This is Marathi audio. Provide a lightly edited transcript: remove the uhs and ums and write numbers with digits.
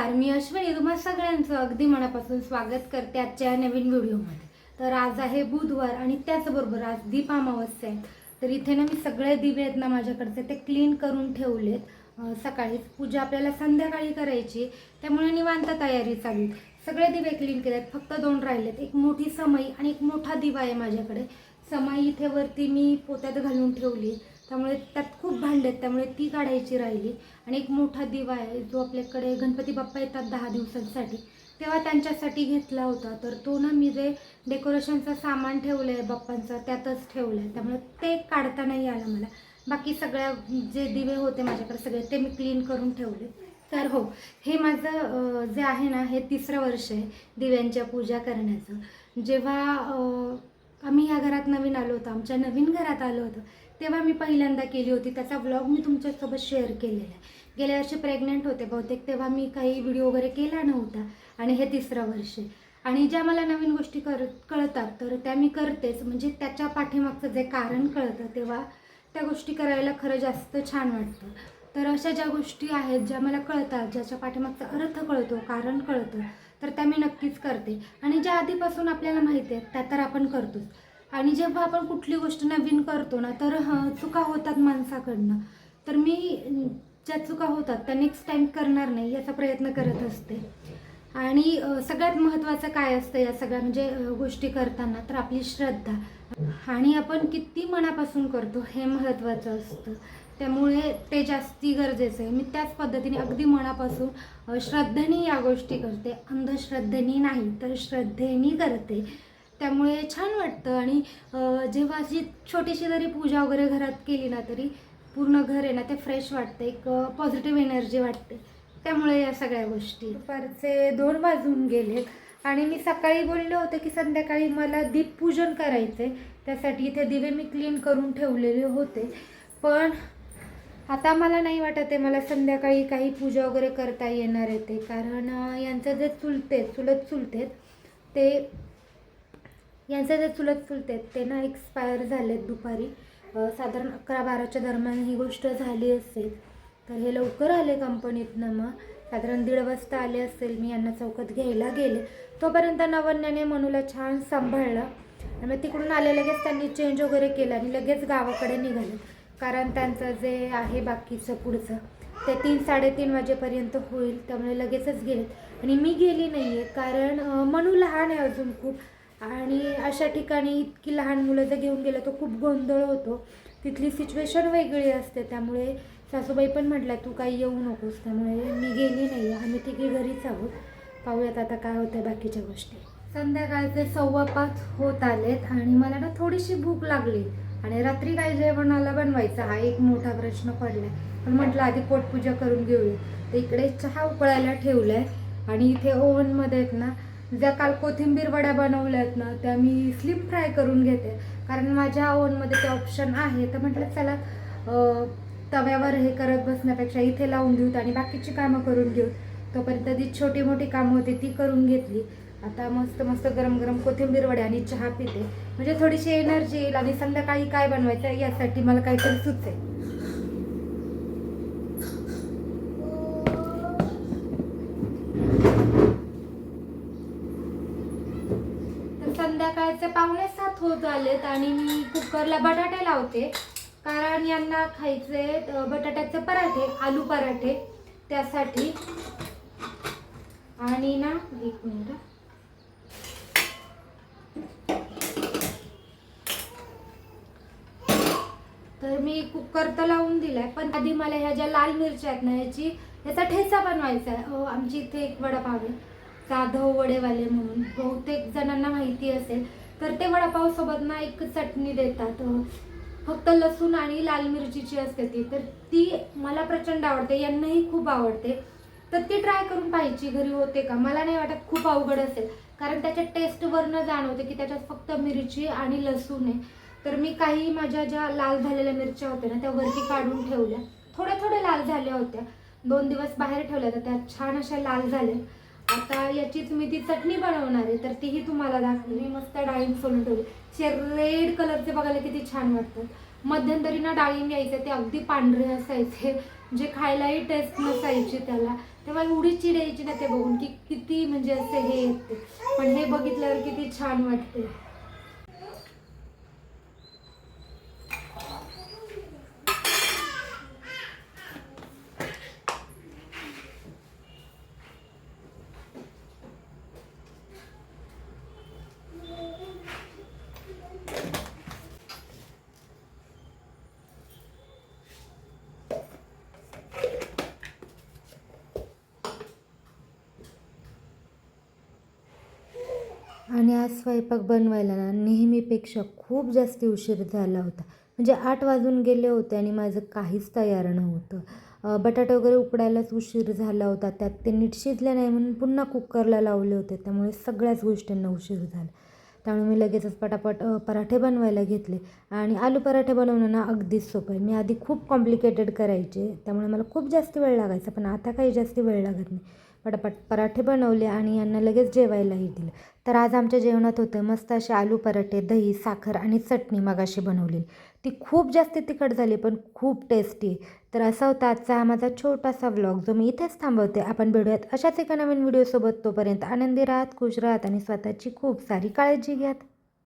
नमस्कार, मी अश्विनी तुम्हा सगळ्यांचं अगदी मनापासून स्वागत करते आजच्या नवीन व्हिडिओमध्ये। तर आज आहे बुधवार आणि त्याचबरोबर आज दीप अमावस्या आहे। तर इथे ना मी सगळे दिवे आहेत ना माझ्याकडचे ते क्लीन करून ठेवलेत। सकाळीच पूजा आपल्याला संध्याकाळी करायची, त्यामुळे निवांत तयारी चालू। सगळे दिवे क्लीन केलेत, फक्त 2 राहिलेत। एक मोठी समई आणि एक मोठा दिवा आहे माझ्याकडे। समई इथे वरती मी पोत्यात घालून ठेवली, त्यामुळे त्यात खूप भांडे आहेत, त्यामुळे ती काढायची राहिली। आणि एक मोठा दिवा आहे जो आपल्याकडे गणपती बाप्पा येतात 10 दिवसांसाठी, तेव्हा त्यांच्यासाठी घेतला होता। तर तो ना मी जे डेकोरेशनचं सामान ठेवलं आहे बाप्पांचं त्यातच ठेवलं आहे, त्यामुळे ते काढता नाही आलं मला। बाकी सगळ्या जे दिवे होते माझ्याकडे सगळे ते मी क्लीन करून ठेवले। तर हो, हे माझं जे आहे ना हे 3रं वर्ष आहे दिव्यांच्या पूजा करण्याचं। जेव्हा आम्ही ह्या घरात नवीन आलो होतो, आमच्या नवीन घरात आलो होतो, तेव्हा मी पहिल्यांदा केली होती। त्याचा व्लॉग मी तुमच्यासोबत शेअर केलेला आहे। गेल्या वर्षी प्रेग्नंट होते बहुतेक, तेव्हा मी काही व्हिडिओ वगैरे केला नव्हता आणि हे 3रं वर्ष आहे। आणि ज्या मला नवीन गोष्टी कळतात तर त्या मी करतेच, म्हणजे त्याच्या पाठीमागचं जे कारण कळतं तेव्हा त्या गोष्टी करायला खरं जास्त छान वाटतं। तर अशा ज्या गोष्टी आहेत ज्या मला कळतात, ज्याच्या पाठीमागचा अर्थ कळतो, कारण कळतं, तर त्या मी नक्कीच करते। आणि ज्या आधीपासून आपल्याला माहिती आहेत त्या तर आपण करतोच। आणि जेव्हा आपण कुठली गोष्ट नवीन करतो ना तर चुका होतात माणसाकडनं, तर मी ज्या चुका होतात त्या नेक्स्ट टाइम करणार नाही याचा प्रयत्न करत असते। आणि सगळ्यात महत्त्वाचं काय असतं या सगळ्या म्हणजे गोष्टी करताना, तर आपली श्रद्धा आणि आपण किती मनापासून करतो हे महत्त्वाचं असतं। त्यामुळे ते जास्ती गरजेचं आहे। मी त्याच पद्धतीने अगदी मनापासून श्रद्धेने या गोष्टी करते, अंधश्रद्धेने नाही तर श्रद्धेने करते। त्यामुळे छान वाटतं। आणि जेव्हा अशी छोटीशी जरी पूजा वगैरे घरात केली ना तरी पूर्ण घर आहे ना ते फ्रेश वाटते, एक पॉझिटिव्ह एनर्जी वाटते। त्यामुळे या सगळ्या गोष्टी। दुपारचे 2 वाजून गेलेत आणि मी सकाळी बोलले होते की संध्याकाळी मला दीपपूजन करायचे, त्यासाठी इथे दिवे मी क्लीन करून ठेवलेले होते। पण आता मला नाही वाटत आहे मला संध्याकाळी काही पूजा वगैरे करता येणार आहे ते, कारण यांचं जे चुलत चुलते ते ना एक्सपायर झालेत दुपारी, साधारण 11-12च्या दरम्यान ही गोष्ट झाली असेल। तर हे लवकर आले कंपनीतनं, मग साधारण 1:30 वाजता आले असेल। मी यांना चौकात घ्यायला गेले, तोपर्यंत नवन्याने मनूला छान सांभाळलं आणि मग तिकडून आले लगेच त्यांनी चेंज वगैरे केलं आणि लगेच गावाकडे निघाले, कारण त्यांचं जे आहे बाकीचं पुढचं ते 3-3:30 वाजेपर्यंत होईल, त्यामुळे लगेचच गेलेत। आणि मी गेली नाही आहे कारण मनू लहान आहे अजून खूप, आणि अशा ठिकाणी इतकी लहान मुलं जर घेऊन गेलं तर खूप गोंधळ होतो, तिथली सिच्युएशन वेगळी असते। त्यामुळे सासूबाई पण म्हटल्या तू काही येऊ नकोस, त्यामुळे मी गेली नाही। आम्ही तिघे घरीच आहोत, पाहूयात आता काय होतं बाकीच्या गोष्टी। संध्याकाळचे 5:15 होत आलेत आणि मला ना थोडीशी भूक लागली आणि रात्री काय जेवणाला बनवायचं हा एक मोठा प्रश्न पडलाय। पण म्हटलं आधी पोटपूजा करून घेऊया। तर इकडे चहा उकळायला ठेवलाय आणि इथे ओव्हनमध्ये आहेत ना ज्या काल कोथिंबीर वड्या बनवल्या आहेत ना त्या मी स्लिम फ्राय करून घेते, कारण माझ्या ओव्हनमध्ये ते ऑप्शन आहे। तर म्हटलं चला तव्यावर हे करत बसण्यापेक्षा इथे लावून देऊत आणि बाकीची कामं करून घेऊ। तोपर्यंत जी छोटी मोठी कामं होती ती करून घेतली। आता मस्त मस्त गरम गरम कोथिंबीर वड्या आणि चहा पिते, म्हणजे थोडीशी एनर्जी येईल आणि संध्याकाळी काय बनवायचं यासाठी मला काहीतरी सुचेल। संध्याकाळचे 6:45 होत आलेत आणि मी कुकरला बटाटे लावते, कारण यांना खायचे बटाट्याचे पराठे, आलू पराठे त्यासाठी। आणि ना 1 मिनिट, तर मी कुकर तर लावून दिलाय, पण आधी मला ह्या ज्या लाल मिरच्या आहेत ना याचा ठेचा बनवायचा आहे। आमची इथे एक वडापाव आहे जाधव वडेवाले म्हणून, बहुतेक जणांना माहिती असेल। तर ते वडापाव सोबत ना एक चटणी देतात, फक्त लसूण आणि लाल मिरचीची असते ती, तर ती मला प्रचंड आवडते, यांनाही खूप आवडते। तर ती ट्राय करून पाहायची घरी होते का। मला नाही वाटत खूप अवघड असेल, कारण त्याच्या टेस्टवरनं जाणवते की त्याच्यात फक्त मिरची आणि लसूण आहे। तर मी काही माझ्या ज्या लाल झालेल्या मिरच्या होत्या ना त्या वरती काढून ठेवल्या, थोड्या लाल झाल्या होत्या, 2 दिवस बाहेर ठेवल्या तर त्या छान अशा लाल झाल्या। आता याचीच मी ती चटणी बनवणार आहे, तर तीही तुम्हाला दाखवली। मी मस्त डाळिंब सोलून ठेवली, रेड कलरचे बघायला किती छान वाटतात। मध्यंतरी ना डाळिंब यायचे ते अगदी पांढरे असायचे, म्हणजे खायलाही टेस्ट नसायची त्याला, तेव्हा एवढी चिड यायची ना ते बघून की किती म्हणजे असे हे येते, पण हे बघितल्यावर किती छान वाटते. आणि आज स्वयंपाक बनवायला ना नेहमीपेक्षा खूप जास्त उशीर झाला होता. म्हणजे 8 वाजून गेले होते आणि माझं काहीच तयार नव्हतं. बटाटे वगैरे उकडायलाच उशीर झाला होता. त्यात ते नीट शिजले नाही म्हणून पुन्हा कुकरला लावले होते. त्यामुळे सगळ्याच गोष्टींना उशीर झाला. त्यामुळे मी लगेचच पटापट पराठे बनवायला घेतले आणि आलू पराठे बनवणं ना अगदीच सोपं आहे. मी आधी खूप कॉम्प्लिकेटेड करायचे, त्यामुळे मला खूप जास्त वेळ लागायचा, पण आता काही जास्त वेळ लागत नाही. पटापट पराठे बनवले आणि यांना लगेच जेवायलाही दिलं. तर आज आमच्या जेवणात होतं मस्त असे आलू पराठे, दही, साखर आणि चटणी मगाशी बनवली. ती खूप जास्त तिखट झाली पण खूप टेस्टी. तर असा होता आजचा हा माझा छोटासा व्लॉग, जो मी इथेच थांबवते. आपण भेटूयात अशाच एका नवीन व्हिडिओसोबत. तोपर्यंत आनंदी राहत, खुश राहत आणि स्वतःची खूप सारी काळजी घ्या.